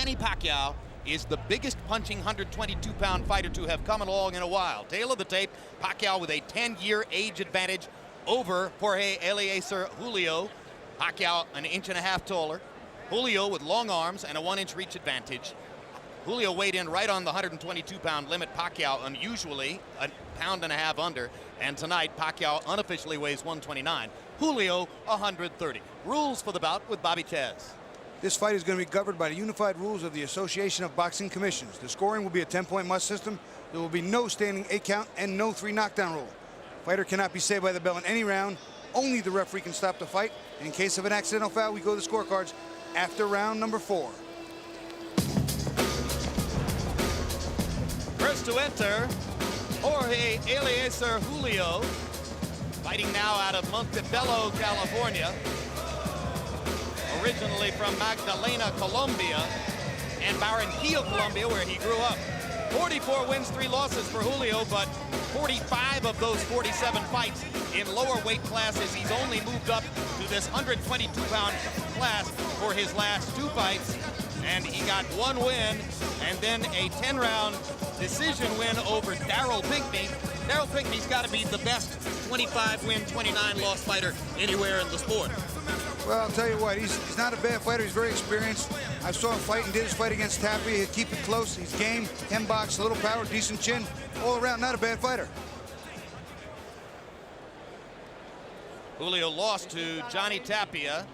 Manny Pacquiao is the biggest punching 122-pound fighter to have come along in a while. Tail of the tape, Pacquiao with a 10-year age advantage over Jorge Eliezer Julio. Pacquiao an inch and a half taller. Julio with long arms and a 1-inch reach advantage. Julio weighed in right on the 122-pound limit. Pacquiao unusually a pound and a half under. And tonight, Pacquiao unofficially weighs 129. Julio 130. Rules for the bout with Bobby Chaz. This fight is going to be governed by the unified rules of the Association of Boxing Commissions. The scoring will be a 10-point must system. There will be no standing 8 count and no 3 knockdown rule. Fighter cannot be saved by the bell in any round. Only the referee can stop the fight. In case of an accidental foul, we go to the scorecards after round number 4. First to enter, Jorge Eliezer Julio, fighting now out of Montebello, California. Originally from Magdalena, Colombia, and Barranquilla, Colombia, where he grew up. 44 wins, 3 losses for Julio, but 45 of those 47 fights in lower weight classes. He's only moved up to this 122-pound class for his last 2 fights, and he got 1 win and then a 10-round decision win over Daryl Pinckney. Daryl Pinckney's got to be the best 25-win, 29-loss fighter anywhere in the sport. Well, I'll tell you what, he's not a bad fighter. He's very experienced. I saw him fight and did his fight against Tapia. He'd keep it close. He's game, 10 box, a little power, decent chin. All around, not a bad fighter. Julio lost to Johnny Tapia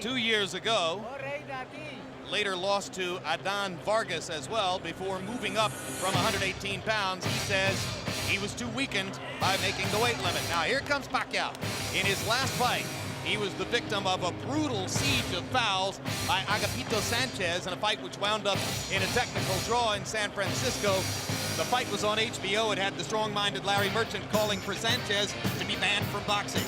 2 years ago. Later lost to Adan Vargas as well before moving up from 118 pounds. He says he was too weakened by making the weight limit. Now here comes Pacquiao. In his last fight, he was the victim of a brutal siege of fouls by Agapito Sanchez in a fight which wound up in a technical draw in San Francisco. The fight was on HBO. It had the strong-minded Larry Merchant calling for Sanchez to be banned from boxing.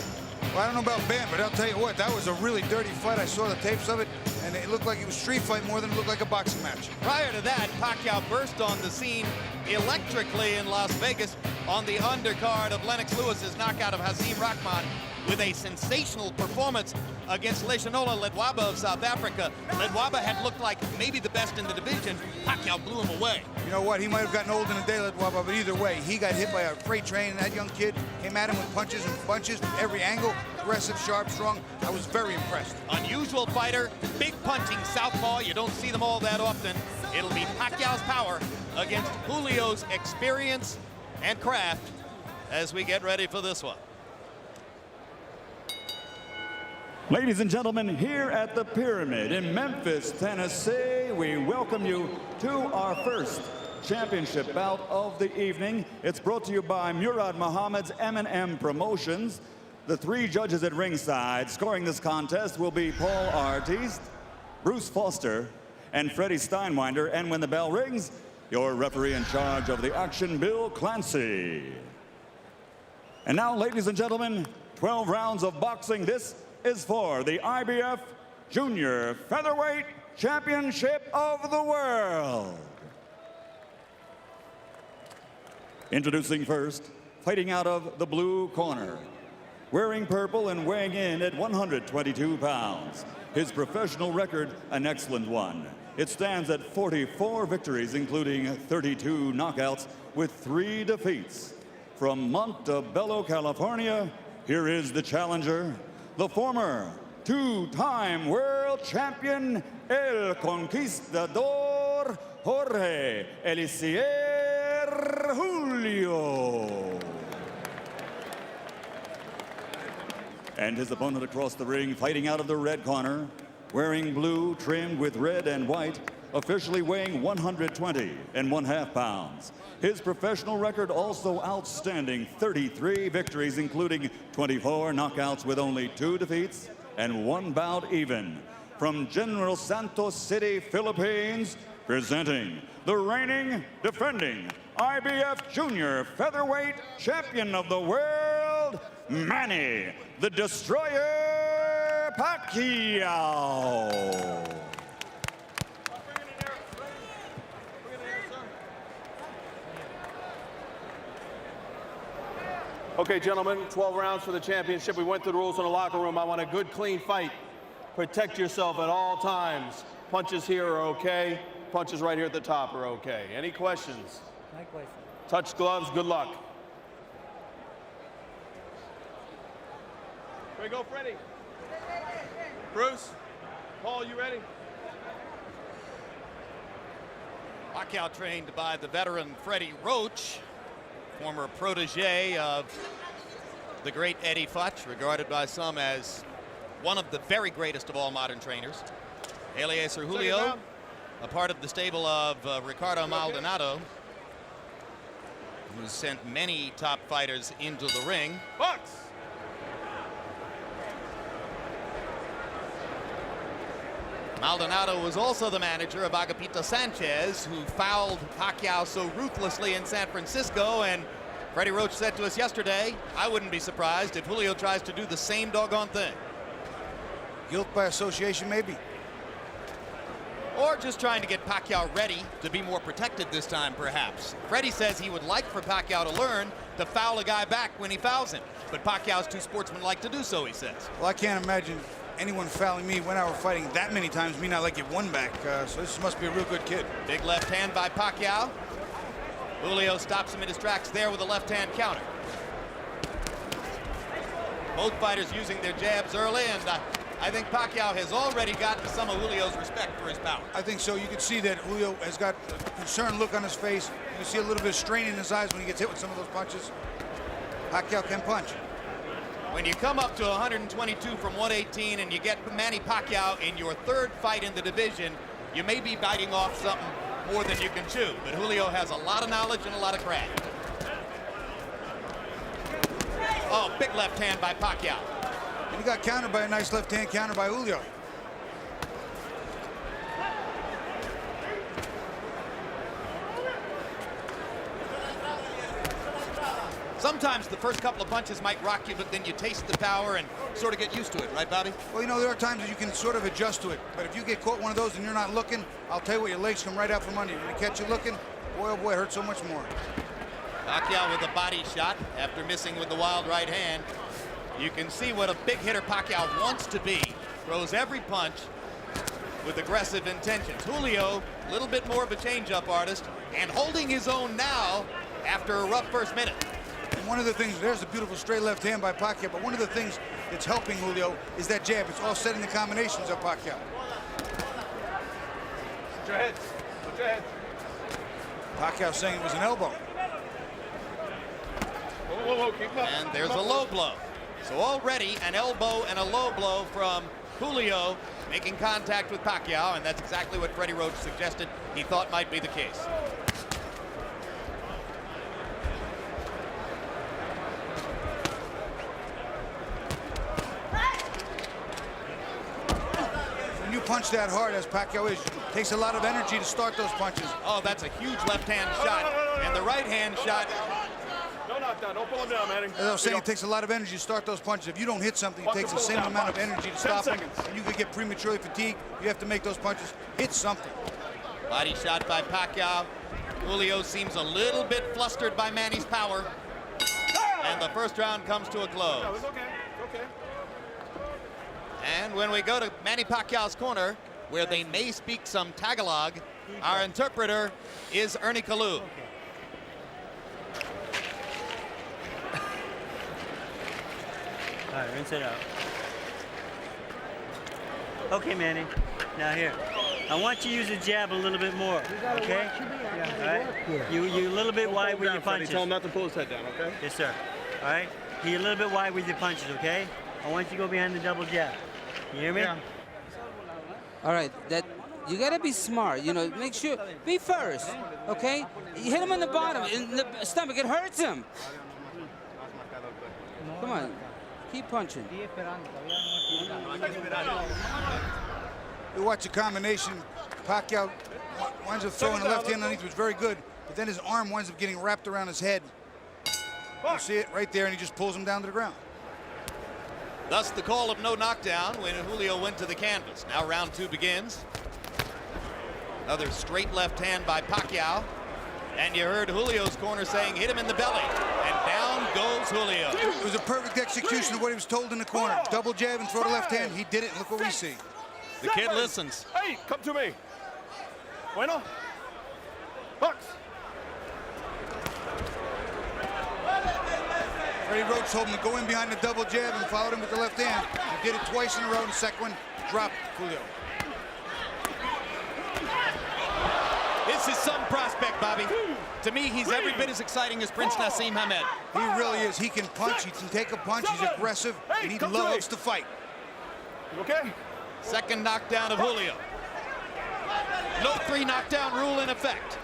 Well, I don't know about banned, but I'll tell you what, that was a really dirty fight. I saw the tapes of it, and it looked like it was street fight more than it looked like a boxing match. Prior to that, Pacquiao burst on the scene electrically in Las Vegas on the undercard of Lennox Lewis's knockout of Hasim Rahman with a sensational performance against Leshanola Ledwaba of South Africa. Ledwaba had looked like maybe the best in the division. Pacquiao blew him away. You know what? He might have gotten old in a day, Ledwaba, but either way, he got hit by a freight train, and that young kid came at him with punches and bunches from every angle. Aggressive, sharp, strong. I was very impressed. Unusual fighter, big punching southpaw. You don't see them all that often. It'll be Pacquiao's power against Julio's experience and craft as we get ready for this one. Ladies and gentlemen, here at the Pyramid in Memphis, Tennessee, we welcome you to our first championship bout of the evening. It's brought to you by Murad Muhammad's M&M Promotions. The 3 judges at ringside scoring this contest will be Paul Artiste, Bruce Foster, and Freddie Steinwinder. And when the bell rings, your referee in charge of the action, Bill Clancy. And now, ladies and gentlemen, 12 rounds of boxing. This is for the IBF Junior Featherweight Championship of the World. Introducing first, fighting out of the blue corner, wearing purple and weighing in at 122 pounds. His professional record, an excellent one. It stands at 44 victories, including 32 knockouts with 3 defeats. From Montebello, California, here is the challenger, the former 2-time world champion, El Conquistador, Jorge Eliezer Julio. And his opponent across the ring, fighting out of the red corner, wearing blue trimmed with red and white, officially weighing 120.5 pounds. His professional record also outstanding, 33 victories, including 24 knockouts with only 2 defeats and 1 bout even. From General Santos City, Philippines, presenting the reigning, defending IBF Junior Featherweight Champion of the World, Manny the Destroyer Pacquiao. Okay, gentlemen, 12 rounds for the championship. We went through the rules in the locker room. I want a good, clean fight. protect yourself at all times. Punches here are okay. Punches right here at the top are okay. Any questions? No question. Touch gloves, good luck. Here we go, Freddie. Bruce, Paul, you ready? Pacquiao trained by the veteran Freddie Roach, former protege of the great Eddie Futch, regarded by some as one of the very greatest of all modern trainers. Eliezer Julio, a part of the stable of Ricardo Maldonado, who sent many top fighters into the ring. Box! Maldonado was also the manager of Agapito Sanchez, who fouled Pacquiao so ruthlessly in San Francisco, and Freddie Roach said to us yesterday, I wouldn't be surprised if Julio tries to do the same doggone thing. Guilt by association, maybe. Or just trying to get Pacquiao ready to be more protected this time, perhaps. Freddie says he would like for Pacquiao to learn to foul a guy back when he fouls him, but Pacquiao's too sportsmanlike to do so, he says. Well, I can't imagine anyone fouling me when I were fighting that many times, me not like get one back, so this must be a real good kid. Big left hand by Pacquiao. Julio stops him in his tracks there with a left hand counter. Both fighters using their jabs early, and I think Pacquiao has already gotten some of Julio's respect for his power. I think so. You can see that Julio has got a concerned look on his face. You can see a little bit of strain in his eyes when he gets hit with some of those punches. Pacquiao can punch. When you come up to 122 from 118 and you get Manny Pacquiao in your third fight in the division, you may be biting off something more than you can chew. But Julio has a lot of knowledge and a lot of craft. Oh, big left hand by Pacquiao. And he got countered by a nice left hand counter by Julio. Sometimes the first couple of punches might rock you, but then you taste the power and sort of get used to it, right, Bobby? Well, you know, there are times that you can sort of adjust to it. But if you get caught one of those and you're not looking, I'll tell you what, your legs come right out from under you. When they catch you looking, boy, oh boy, it hurts so much more. Pacquiao with a body shot after missing with the wild right hand. You can see what a big hitter Pacquiao wants to be. Throws every punch with aggressive intentions. Julio, a little bit more of a change-up artist, and holding his own now after a rough first minute. And one of the things, there's a beautiful straight left hand by Pacquiao, but one of the things that's helping Julio is that jab. It's offsetting the combinations of Pacquiao. Put your heads. Put your heads. Pacquiao saying it was an elbow. Whoa, whoa, whoa, keep up. And there's a low blow. So already an elbow and a low blow from Julio making contact with Pacquiao, and that's exactly what Freddie Roach suggested he thought might be the case. When you punch that hard, as Pacquiao is, it takes a lot of energy to start those punches. Oh, that's a huge left-hand shot, and the right-hand shot. No knockdown. Don't pull him down, Manny. As I was saying, it takes a lot of energy to start those punches. If you don't hit something, it takes the same amount of energy to stop them. And you could get prematurely fatigued. You have to make those punches hit something. Body shot by Pacquiao. Julio seems a little bit flustered by Manny's power. And the first round comes to a close. No, it's okay. It's okay. And when we go to Manny Pacquiao's corner, where they may speak some Tagalog, our interpreter is Ernie Kalu. All right, rinse it out. Okay, Manny. Now here. I want you to use the jab a little bit more. Okay? All right? You a little bit wide with your punches. Tell him not to pull his head down, okay? Yes, sir. All right? You're a little bit wide with your punches, okay? I want you to go behind the double jab. You hear me? Yeah. All right, that you gotta be smart. You know, make sure be first, okay? You hit him on the bottom, in the stomach. It hurts him. Come on, keep punching. You watch a combination. Pacquiao winds up throwing the left hand underneath, which was very good, but then his arm winds up getting wrapped around his head. You see it right there, and he just pulls him down to the ground. Thus the call of no knockdown when Julio went to the canvas. Now round two begins. Another straight left hand by Pacquiao. And you heard Julio's corner saying, hit him in the belly. And down goes Julio. It was a perfect execution of what he was told in the corner. Double jab and throw the left hand. He did it, and look what we see. The kid listens. Hey, come to me. Bueno. Box. Freddie Roach told him to go in behind the double jab and followed him with the left hand. He did it twice in a row, and the second one dropped Julio. This is some prospect, Bobby. To me, he's every bit as exciting as Prince Nassim Hamed. He really is. He can punch. He can take a punch. He's aggressive, and he loves to fight. Okay. Second knockdown of Julio. No 3 knockdown rule in effect.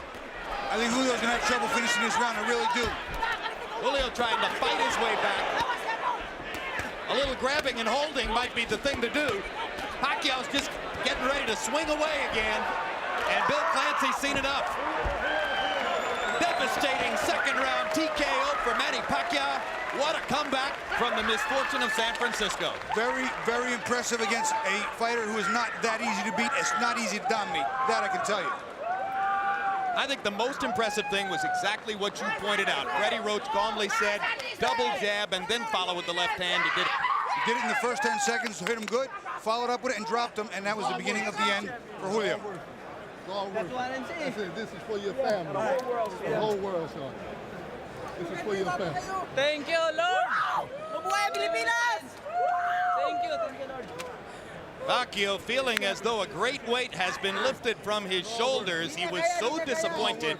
I think Julio's going to have trouble finishing this round. I really do. Julio trying to fight his way back. A little grabbing and holding might be the thing to do. Pacquiao's just getting ready to swing away again. And Bill Clancy's seen enough. Devastating second round TKO for Manny Pacquiao. What a comeback from the misfortune of San Francisco. Very, very impressive against a fighter who is not that easy to beat. It's not easy to dominate. That I can tell you. I think the most impressive thing was exactly what you pointed out. Freddie Roach calmly said, double jab and then follow with the left hand. He did it. He did it in the first 10 seconds, hit him good, followed up with it and dropped him, and that was the beginning of the end for Julio. That's what I said, this is for your family. The whole world, son. This is for your family. Thank you, Lord. Mabuhay Pilipinas! Thank you, Lord. Pacquiao feeling as though a great weight has been lifted from his shoulders. He was so disappointed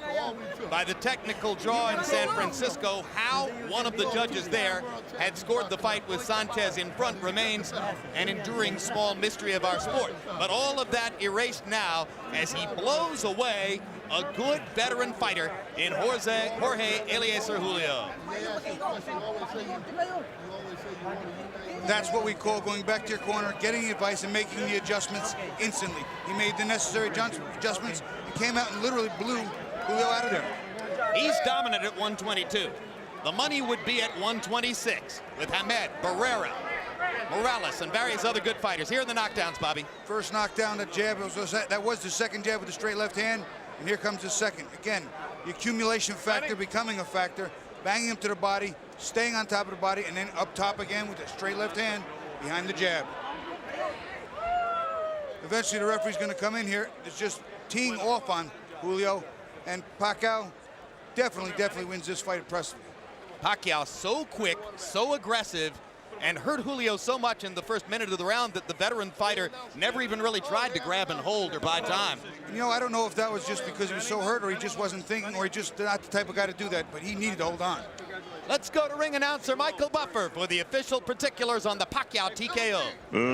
by the technical draw in San Francisco. How one of the judges there had scored the fight with Sanchez in front remains an enduring small mystery of our sport. But all of that erased now as he blows away a good veteran fighter in Jorge Eliezer Julio. That's what we call going back to your corner, getting the advice, and making the adjustments instantly. He made the necessary adjustments and came out and literally blew Julio out of there. He's dominant at 122. The money would be at 126 with Hamed, Barrera, Morales, and various other good fighters. Here are the knockdowns, Bobby. First knockdown, the jab, that was the second jab with the straight left hand, and here comes the second. Again, the accumulation factor becoming a factor, banging him to the body, staying on top of the body, and then up top again with a straight left hand behind the jab. Eventually, the referee's going to come in here. It's just teeing off on Julio, and Pacquiao definitely wins this fight impressively. Pacquiao so quick, so aggressive, and hurt Julio so much in the first minute of the round that the veteran fighter never even really tried to grab and hold or buy time. You know, I don't know if that was just because he was so hurt or he just wasn't thinking or he just not the type of guy to do that, but he needed to hold on. Let's go to ring announcer Michael Buffer for the official particulars on the Pacquiao TKO.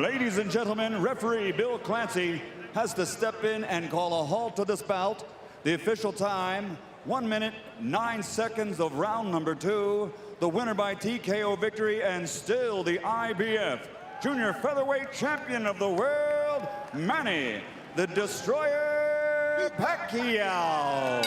Ladies and gentlemen, referee Bill Clancy has to step in and call a halt to this bout. The official time, 1 minute, 9 seconds of round number 2. The winner by TKO victory and still the IBF Junior Featherweight Champion of the world, Manny the Destroyer Pacquiao.